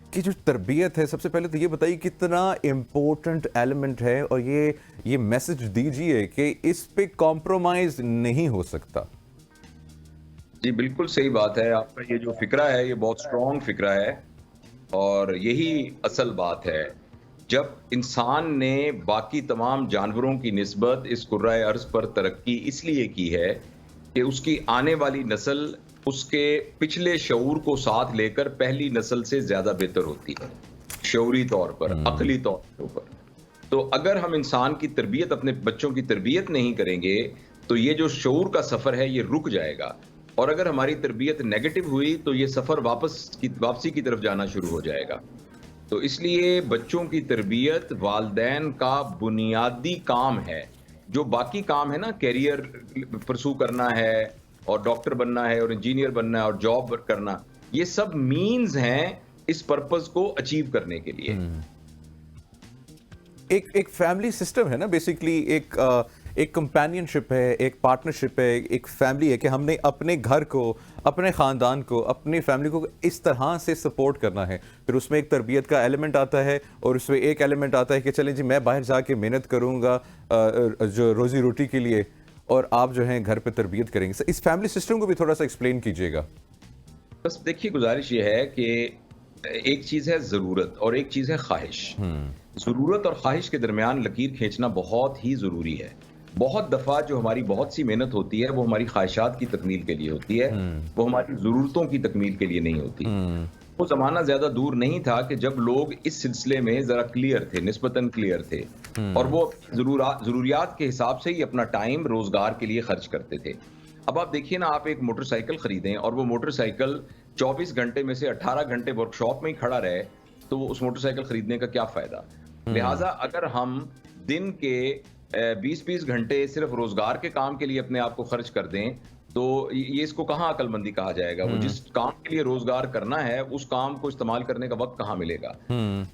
की जो तरबियत है, सबसे पहले तो ये बताइए कितना इम्पोर्टेंट एलिमेंट है, और ये मैसेज दीजिए कि इस पे कॉम्प्रोमाइज नहीं हो सकता। जी, बिल्कुल सही बात है। आपका ये जो फ़िक्रा है, ये बहुत स्ट्रॉन्ग फ़िक्रा है और यही असल बात है। जब इंसान ने बाकी तमाम जानवरों की निस्बत इस कुर्राए अर्ज़ पर तरक्की इसलिए की है कि उसकी आने वाली नस्ल उसके पिछले शऊर को साथ लेकर पहली नस्ल से ज़्यादा बेहतर होती है, शऊरी तौर पर, अक़ली तौर के ऊपर। तो अगर हम इंसान की तरबियत, अपने बच्चों की तरबियत नहीं करेंगे, तो ये जो शऊर का सफ़र है, ये रुक जाएगा। और अगर हमारी तरबियत नेगेटिव हुई, तो ये सफ़र वापसी की तरफ जाना शुरू हो जाएगा। तो इसलिए बच्चों की तरबियत वालिदैन का बुनियादी काम है। जो बाकी काम है ना, करियर परस्यू करना है और डॉक्टर बनना है और इंजीनियर बनना है और जॉब करना, ये सब मीन्स हैं इस पर्पज़ को अचीव करने के लिए। एक फैमिली सिस्टम है ना, बेसिकली एक कंपेनियनशिप है, एक पार्टनरशिप है, एक फैमिली है कि हमने अपने घर को, अपने ख़ानदान को, अपनी फैमिली को इस तरह से सपोर्ट करना है। फिर उसमें एक तरबियत का एलिमेंट आता है, और उसमें एक एलिमेंट आता है कि चलें जी, मैं बाहर जाके मेहनत करूँगा जो रोज़ी रोटी के लिए, और आप जो हैं घर पे तरबियत करेंगे। इस फैमिली सिस्टम को भी थोड़ा सा एक्सप्लेन कीजिएगा। बस देखिए, गुज़ारिश ये है कि एक चीज़ है ज़रूरत और एक चीज़ है ख़्वाहिश। ज़रूरत और ख़्वाहिश के दरमियान लकीर खींचना बहुत ही ज़रूरी है। बहुत दफ़ा जो हमारी बहुत सी मेहनत होती है, वो हमारी ख़्वाहिशात की तकमील के लिए होती है, वो हमारी ज़रूरतों की तकमील के लिए नहीं होती। वो ज़माना ज़्यादा दूर नहीं था कि जब लोग इस सिलसिले में ज़रा क्लियर थे, निस्बतन क्लियर थे, और वो ज़रूरियात के हिसाब से ही अपना टाइम रोज़गार के लिए खर्च करते थे। अब आप देखिए ना, आप एक मोटरसाइकिल खरीदें और वो मोटरसाइकिल 24 घंटे में से 18 घंटे वर्कशॉप में ही खड़ा रहे, तो उस मोटरसाइकिल खरीदने का क्या फ़ायदा? लिहाज़ा अगर हम दिन के 20-20 घंटे सिर्फ रोज़गार के काम के लिए अपने आप को खर्च कर दें, तो ये इसको कहाँ अक्लमंदी कहा जाएगा? वो जिस काम के लिए रोज़गार करना है, उस काम को इस्तेमाल करने का वक़्त कहाँ मिलेगा?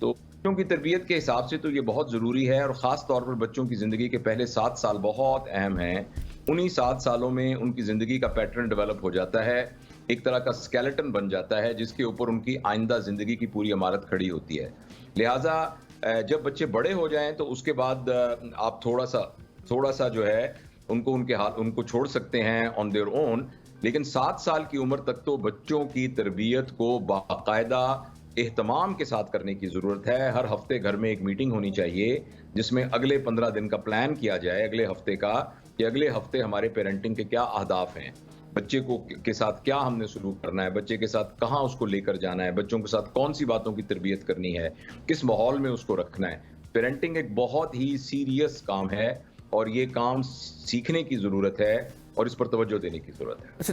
तो बच्चों की तरबियत के हिसाब से तो ये बहुत ज़रूरी है, और ख़ास तौर पर बच्चों की ज़िंदगी के पहले 7 साल बहुत अहम हैं। उन्हीं 7 सालों में उनकी ज़िंदगी का पैटर्न डेवलप हो जाता है, एक तरह का स्केलेटन बन जाता है, जिसके ऊपर उनकी आइंदा ज़िंदगी की पूरी इमारत खड़ी होती है। लिहाज़ा जब बच्चे बड़े हो जाएँ, तो उसके बाद आप थोड़ा-सा जो है उनको उनको छोड़ सकते हैं ऑन देयर ओन, लेकिन 7 साल की उम्र तक तो बच्चों की तरबियत को बाकायदा एहतमाम के साथ करने की ज़रूरत है। हर हफ़्ते घर में एक मीटिंग होनी चाहिए, जिसमें अगले 15 दिन का प्लान किया जाए, अगले हफ़्ते का, कि अगले हफ़्ते हमारे पेरेंटिंग के क्या अहदाफ हैं। बच्चे को के साथ क्या हमने सलूक करना है, बच्चे के साथ कहाँ उसको लेकर जाना है, बच्चों के साथ कौन-सी बातों की तरबियत करनी है, किस माहौल में उसको रखना है। पेरेंटिंग एक बहुत ही सीरियस काम है, और ये काम सीखने की ज़रूरत है, और इस पर तवज्जो देने की ज़रूरत है।